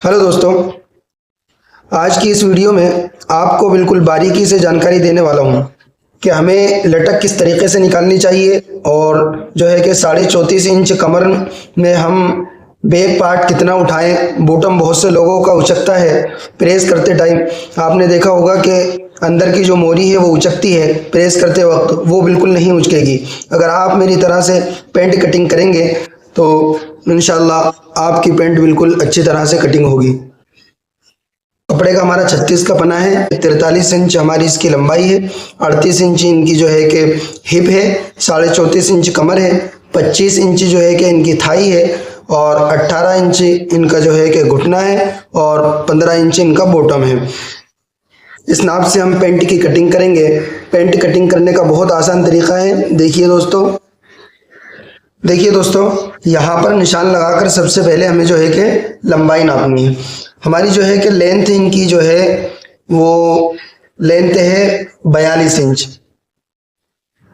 Hello दोस्तों, आज की इस वीडियो में आपको बिल्कुल बारीकी से जानकारी देने वाला हूँ कि हमें लटक किस तरीके से निकालनी चाहिए और जो है कि 34.5 इंच कमर में हम बैक पार्ट कितना उठाएं। बॉटम बहुत से लोगों का उचकता है प्रेस करते टाइम। आपने देखा होगा कि अंदर की जो मोरी है वो उचकती है प्रेस करते वक्त, वो बिल्कुल नहीं उचकेगी। अगर आप मेरी तरह से पेंट कटिंग करेंगे तो इंशाल्लाह आपकी पेंट बिल्कुल अच्छी तरह से कटिंग होगी। कपड़े का हमारा 36 का पना है, 43 इंच हमारी इसकी लंबाई है, 38 इंच इनकी जो है कि हिप है, 34.5 इंच कमर है, 25 इंच जो है कि इनकी थाई है और 18 इंच इनका जो है कि घुटना है और 15 इंच इनका बॉटम है। इस नाप से हम पेंट की कटिंग करेंगे। पेंट कटिंग करने का बहुत आसान तरीका है। देखिए दोस्तों, यहाँ पर निशान लगाकर सबसे पहले हमें जो है कि लंबाई नापनी है। हमारी जो है कि लेंथ इनकी जो है वो लेंथ है 42 इंच।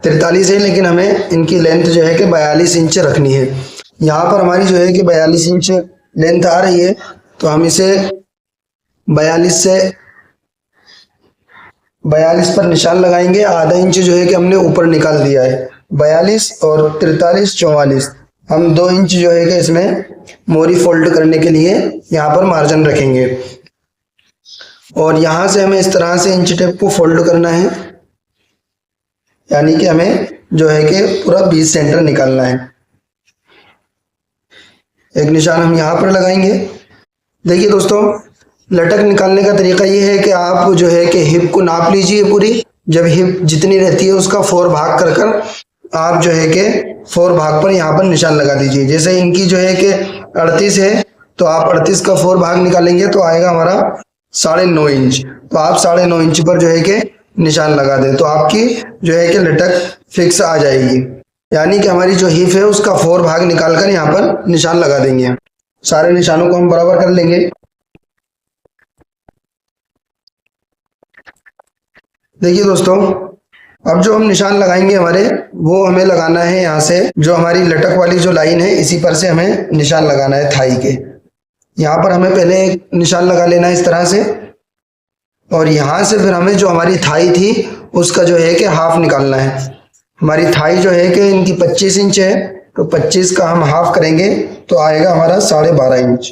43 है लेकिन हमें इनकी लेंथ जो है कि 42 इंच रखनी है। यहाँ पर हमारी जो है कि 42 इंच लेंथ आ रही है, तो हम इसे 42 पर निशान लगाएंगे। आधा इंच जो है कि हमने ऊपर निकाल दिया है। 42 और 43 44, हम 2 इंच जो है कि इसमें मोरी फोल्ड करने के लिए यहाँ पर मार्जिन रखेंगे और यहाँ से हमें इस तरह से इंच टेप को फोल्ड करना है, यानी कि हमें जो है कि पूरा 20 सेंटर निकालना है। एक निशान हम यहाँ पर लगाएंगे। देखिए दोस्तों, लटक निकालने का तरीका ये है कि आप जो है कि हिप को नाप लीजिए पूरी। जब हिप जितनी रहती है उसका 4 भाग कर कर आप जो है कि 4 भाग पर यहाँ पर निशान लगा दीजिए। जैसे इनकी जो है कि 38 है, तो आप 38 का 4 भाग निकालेंगे तो आएगा हमारा 9.5 इंच। तो आप 9.5 इंच पर जो है कि निशान लगा दें तो आपकी जो है कि लटक फिक्स आ जाएगी। यानी कि हमारी जो हिप है उसका 4 भाग निकाल कर यहाँ पर निशान लगा देंगे। सारे निशानों को हम बराबर कर लेंगे। देखिए दोस्तों, अब जो हम निशान लगाएंगे वो हमें लगाना है यहाँ से, जो हमारी लटक वाली जो लाइन है इसी पर से हमें निशान लगाना है थाई के। यहाँ पर हमें पहले एक निशान लगा लेना है इस तरह से, और यहाँ से फिर हमें जो हमारी थाई थी उसका जो है कि हाफ निकालना है। हमारी थाई जो है कि इनकी 25 इंच है, तो 25 का हम हाफ करेंगे तो आएगा हमारा 12.5 इंच।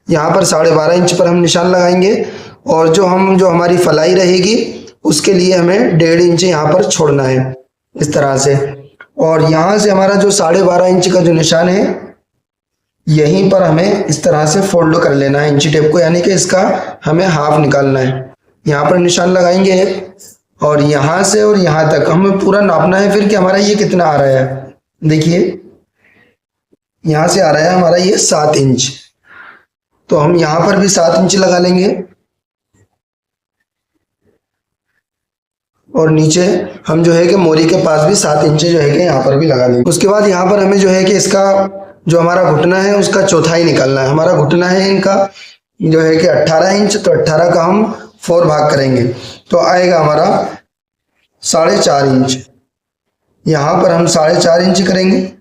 यहाँ पर 12.5 इंच पर हम निशान लगाएंगे और जो हमारी फलाई रहेगी उसके लिए हमें 1.5 इंच यहाँ पर छोड़ना है इस तरह से। और यहाँ से हमारा जो 12.5 इंच का जो निशान है यहीं पर हमें इस तरह से फोल्ड कर लेना है इंची टेप को, यानी कि इसका हमें हाफ निकालना है। यहाँ पर निशान लगाएंगे और यहाँ से और यहाँ तक हमें पूरा नापना है फिर कि हमारा ये कितना आ रहा है। देखिए यहाँ से आ रहा है हमारा ये 7 इंच, तो हम यहाँ पर भी 7 इंच लगा लेंगे और नीचे हम जो है कि मोरी के पास भी 7 इंच जो है कि यहाँ पर भी लगा लेंगे। उसके बाद यहाँ पर हमें जो है कि इसका जो हमारा घुटना है उसका चौथाई निकालना है। हमारा घुटना है इनका जो है कि 18 इंच, तो 18 का हम 4 भाग करेंगे तो आएगा हमारा 4.5 इंच। यहाँ पर हम 4.5 इंच करेंगे,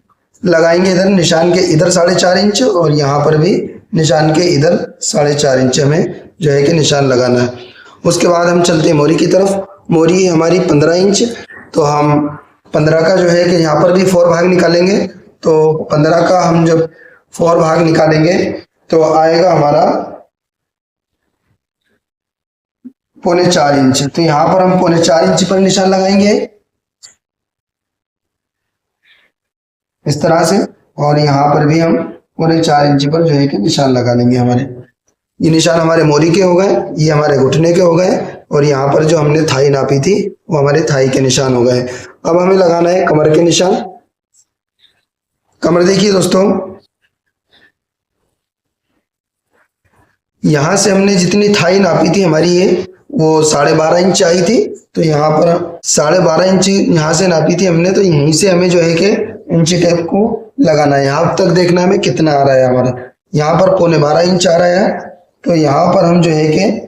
लगाएंगे इधर निशान के इधर 4.5 इंच और यहाँ पर भी निशान के इधर 4.5 इंच हमें जो है कि निशान लगाना है। उसके बाद हम चलते हैं मोरी की तरफ। मोरी हमारी 15 इंच, तो हम 15 का जो है कि यहाँ पर भी 4 भाग निकालेंगे। तो 15 का हम जब 4 भाग निकालेंगे तो आएगा हमारा 4.25 इंच। तो यहाँ पर हम 4.25 इंच पर निशान लगाएंगे इस तरह से, और यहाँ पर भी हम 4.25 इंच पर जो है कि निशान लगा लेंगे। ये निशान हमारे मोरी के हो गए, ये हमारे घुटने के हो गए, और यहाँ पर जो हमने थाई नापी थी वो हमारे थाई के निशान हो गए। अब हमें लगाना है कमर के निशान। कमर देखिए दोस्तों, यहाँ से हमने जितनी थाई नापी थी हमारी ये वो 12.5 इंच आई थी, तो यहाँ पर 12.5 इंच यहाँ से नापी थी हमने, तो यहीं से हमें जो है कि इंची टेप को लगाना है। यहाँ तक देखना है हमें कितना आ रहा है हमारा। यहाँ पर 12.25 इंच आ रहा है, तो यहाँ पर हम जो है कि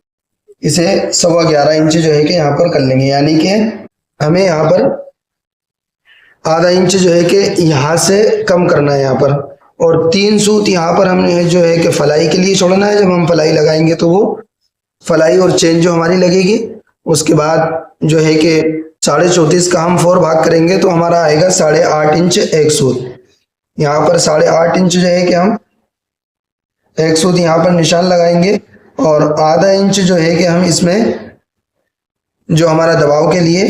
इसे 11.25 इंच जो है कि यहाँ पर कर लेंगे, यानी कि हमें यहाँ पर आधा इंच जो है कि यहाँ से कम करना है यहाँ पर। और 3 सूत यहाँ पर हमने जो है कि फलाई के लिए छोड़ना है। जब हम फलाई लगाएंगे तो वो फलाई और चेन जो हमारी लगेगी, उसके बाद जो है कि 34.5 का हम 4 भाग करेंगे तो हमारा आएगा 8.5 इंच एक सूत। यहाँ पर 8.5 इंच जो है कि हम एक सूत यहाँ पर निशान लगाएंगे और आधा इंच जो है कि हम इसमें जो हमारा दबाव के लिए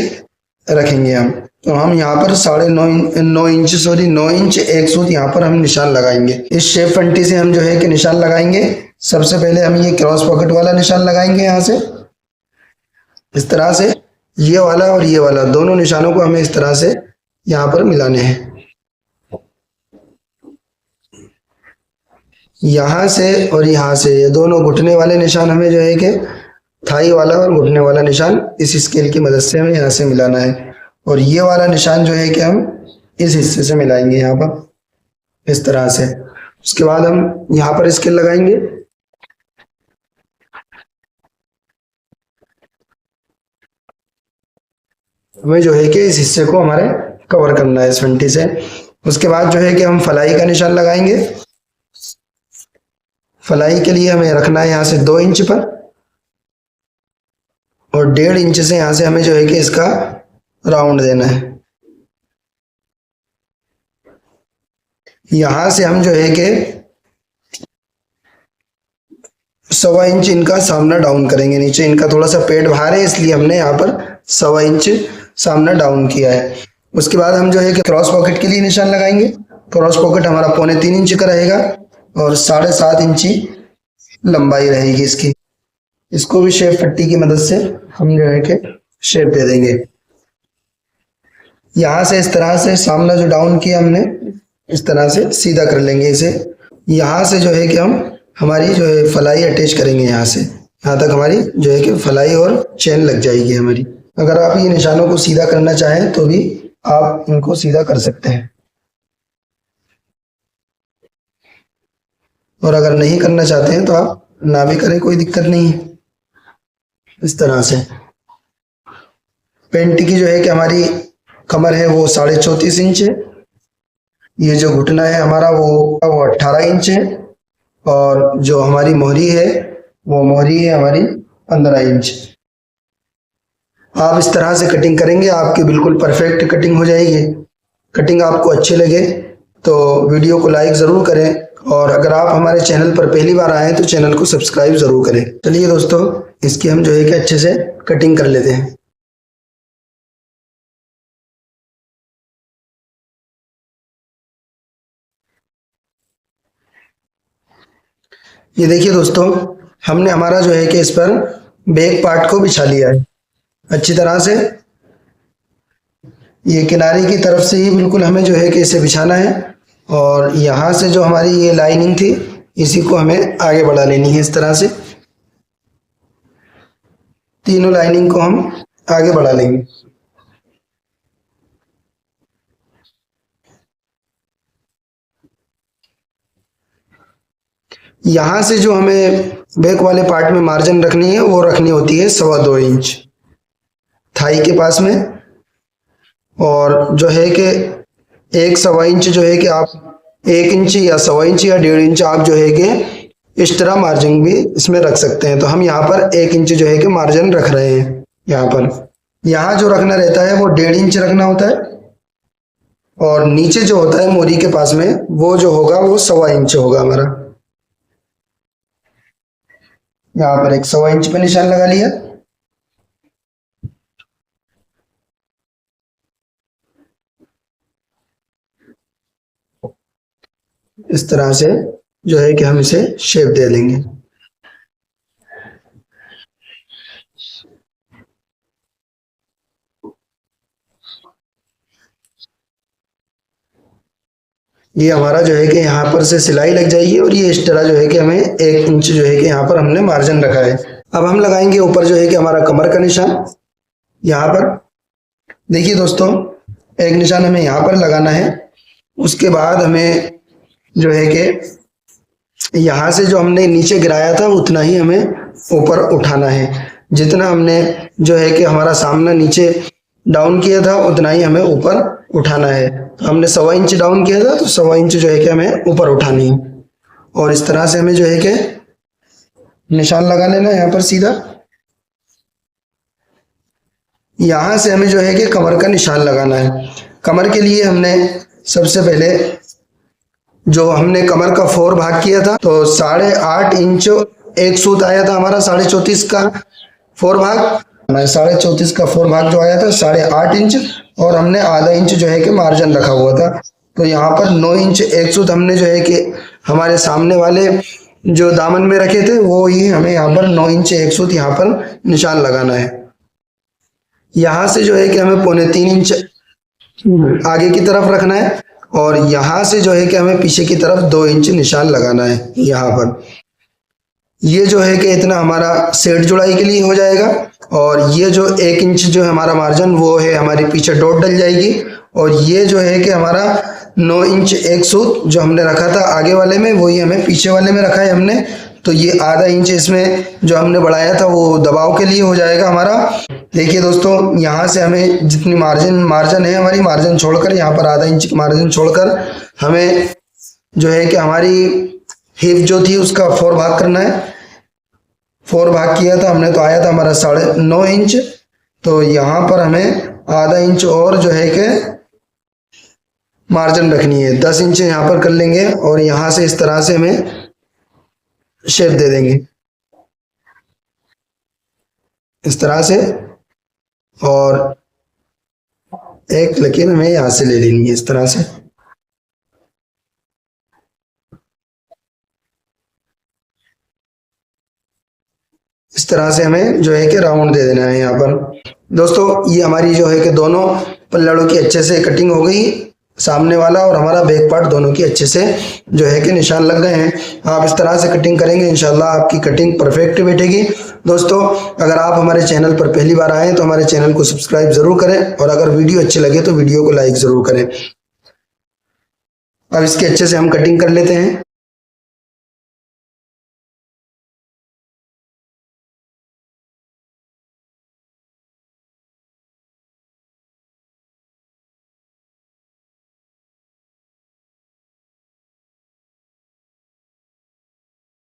रखेंगे हम। तो हम यहाँ पर 9 इंच एक सूत यहाँ पर हम निशान लगाएंगे। इस शेप फंटी से हम जो है कि निशान लगाएंगे। सबसे पहले हम ये क्रॉस पॉकेट वाला निशान लगाएंगे यहाँ से, इस तरह से। ये वाला और ये वाला दोनों निशानों को हमें इस तरह से यहाँ पर मिलाने हैं। यहाँ से और यहाँ से ये दोनों घुटने वाले निशान हमें जो है कि थाई वाला और घुटने वाला निशान इस स्केल की मदद से हमें यहाँ से मिलाना है। और ये वाला निशान जो है कि हम इस हिस्से से मिलाएंगे यहाँ पर इस तरह से। उसके बाद हम यहाँ पर स्केल लगाएंगे। हमें जो है कि इस हिस्से को हमारे कवर करना है इस फंटी से। उसके बाद जो है कि हम फलाई का निशान लगाएंगे। फलाई के लिए हमें रखना है यहाँ से 2 इंच पर और 1.5 इंच से यहाँ से हमें जो है कि इसका राउंड देना है। यहाँ से हम जो है कि 1.25 इंच इनका सामना डाउन करेंगे। नीचे इनका थोड़ा सा पेट बाहर है इसलिए हमने यहाँ पर 1.25 इंच सामना डाउन किया है। उसके बाद हम जो है कि क्रॉस पॉकेट के लिए निशान लगाएंगे। क्रॉस पॉकेट हमारा 3.25 इंच का रहेगा और 7.5 इंची लंबाई रहेगी इसकी। इसको भी शेप पट्टी की मदद से हम जो है कि शेप दे देंगे। यहाँ से इस तरह से सामना जो डाउन किया हमने इस तरह से सीधा कर लेंगे इसे। यहाँ से जो है कि हम हमारी जो है फलाई अटैच करेंगे। यहाँ से यहाँ तक हमारी जो है कि फलाई और चेन लग जाएगी हमारी। अगर आप ये निशानों को सीधा करना चाहें तो भी आप इनको सीधा कर सकते हैं, और अगर नहीं करना चाहते हैं तो आप ना भी करें, कोई दिक्कत नहीं है। इस तरह से पेंट की जो है कि हमारी कमर है वो 34.5 इंच है। ये जो घुटना है हमारा वो 18 इंच है और जो हमारी मोहरी है वो मोहरी है हमारी 15 इंच। आप इस तरह से कटिंग करेंगे, आपकी बिल्कुल परफेक्ट कटिंग हो जाएगी। कटिंग आपको अच्छी लगे तो वीडियो को लाइक ज़रूर करें, और अगर आप हमारे चैनल पर पहली बार आए तो चैनल को सब्सक्राइब ज़रूर करें। चलिए दोस्तों, इसकी हम जो है कि अच्छे से कटिंग कर लेते हैं। ये देखिए दोस्तों, हमने हमारा जो है कि इस पर बैक पार्ट को बिछा लिया है अच्छी तरह से। ये किनारे की तरफ से ही बिल्कुल हमें जो है कि इसे बिछाना है, और यहाँ से जो हमारी ये लाइनिंग थी इसी को हमें आगे बढ़ा लेनी है। इस तरह से तीनों लाइनिंग को हम आगे बढ़ा लेंगे। यहाँ से जो हमें बैक वाले पार्ट में मार्जिन रखनी है वो रखनी होती है 2.25 इंच थाई के पास में, और जो है कि 1.25 इंच जो है कि आप 1 इंच या 1.25 इंच या 1.5 इंच आप जो है कि इस तरह मार्जिन भी इसमें रख सकते हैं। तो हम यहाँ पर 1 इंच जो है कि मार्जिन रख रहे हैं। यहाँ पर यहाँ जो रखना रहता है वो 1.5 इंच रखना होता है, और नीचे जो होता है मोरी के पास में वो जो होगा वो 1.25 इंच होगा हमारा। यहाँ पर 1.25 इंच पे निशान लगा लिया। इस तरह से जो है कि हम इसे शेप दे देंगे। ये हमारा जो है कि यहाँ पर से सिलाई लग जाएगी, और ये इस तरह जो है कि हमें 1 इंच जो है कि यहाँ पर हमने मार्जिन रखा है। अब हम लगाएंगे ऊपर जो है कि हमारा कमर का निशान। यहाँ पर देखिए दोस्तों, एक निशान हमें यहाँ पर लगाना है। उसके बाद हमें जो है कि यहाँ से जो हमने नीचे गिराया था उतना ही हमें ऊपर उठाना है। जितना हमने जो है कि हमारा सामना नीचे डाउन किया था उतना ही हमें ऊपर उठाना है। तो हमने 1.25 इंच डाउन किया था, तो 1.25 इंच जो है कि हमें ऊपर उठानी है। और इस तरह से हमें जो है कि निशान लगा लेना है यहाँ पर सीधा। यहाँ से हमें जो है कि कमर का निशान लगाना है। कमर के लिए हमने सबसे पहले जो हमने कमर का 4 भाग किया था, तो 8.5 इंच एक सूत आया था हमारा 34.5 का 4 भाग। हमारे 34.5 का 4 भाग जो आया था 8.5 इंच, और हमने आधा इंच जो है कि मार्जिन रखा हुआ था। तो यहाँ पर 9 इंच एक सूत हमने जो है कि हमारे सामने वाले जो दामन में रखे थे, वो ही हमें यहाँ पर 9 इंच एक सूत यहाँ पर निशान लगाना है। यहाँ से जो है कि हमें 3.25 इंच आगे की तरफ रखना है, और यहाँ से जो है कि हमें पीछे की तरफ 2 इंच निशान लगाना है यहाँ पर। ये जो है कि इतना हमारा सेट जुड़ाई के लिए हो जाएगा। और ये जो 1 इंच जो है हमारा मार्जिन, वो है हमारी पीछे डॉट डल जाएगी। और ये जो है कि हमारा 9 इंच एक सूत जो हमने रखा था आगे वाले में, वही हमें पीछे वाले में रखा है हमने। तो ये आधा इंच इसमें जो हमने बढ़ाया था वो दबाव के लिए हो जाएगा हमारा। देखिए दोस्तों, यहाँ से हमें जितनी मार्जिन है हमारी, मार्जिन छोड़कर यहाँ पर आधा इंच की मार्जिन छोड़कर हमें जो है कि हमारी हिप जो थी उसका 4 भाग करना है। 4 भाग किया था हमने, तो आया था हमारा 9.5 इंच। तो यहाँ पर हमें आधा इंच और जो है कि मार्जिन रखनी है। 10 इंच यहाँ पर कर लेंगे, और यहाँ से इस तरह से हमें शेप दे देंगे इस तरह से। और एक लकीर हमें यहाँ से ले लेनी है इस तरह से। इस तरह से हमें जो है कि राउंड दे देना है यहाँ पर। दोस्तों, ये हमारी जो है कि दोनों पल्लड़ों की अच्छे से कटिंग हो गई, सामने वाला और हमारा बैक पार्ट दोनों की अच्छे से जो है कि निशान लग गए हैं। आप इस तरह से कटिंग करेंगे, इंशाल्लाह आपकी कटिंग परफेक्ट बैठेगी। दोस्तों, अगर आप हमारे चैनल पर पहली बार आए तो हमारे चैनल को सब्सक्राइब जरूर करें, और अगर वीडियो अच्छी लगे तो वीडियो को लाइक जरूर करें। अब इसके अच्छे से हम कटिंग कर लेते हैं।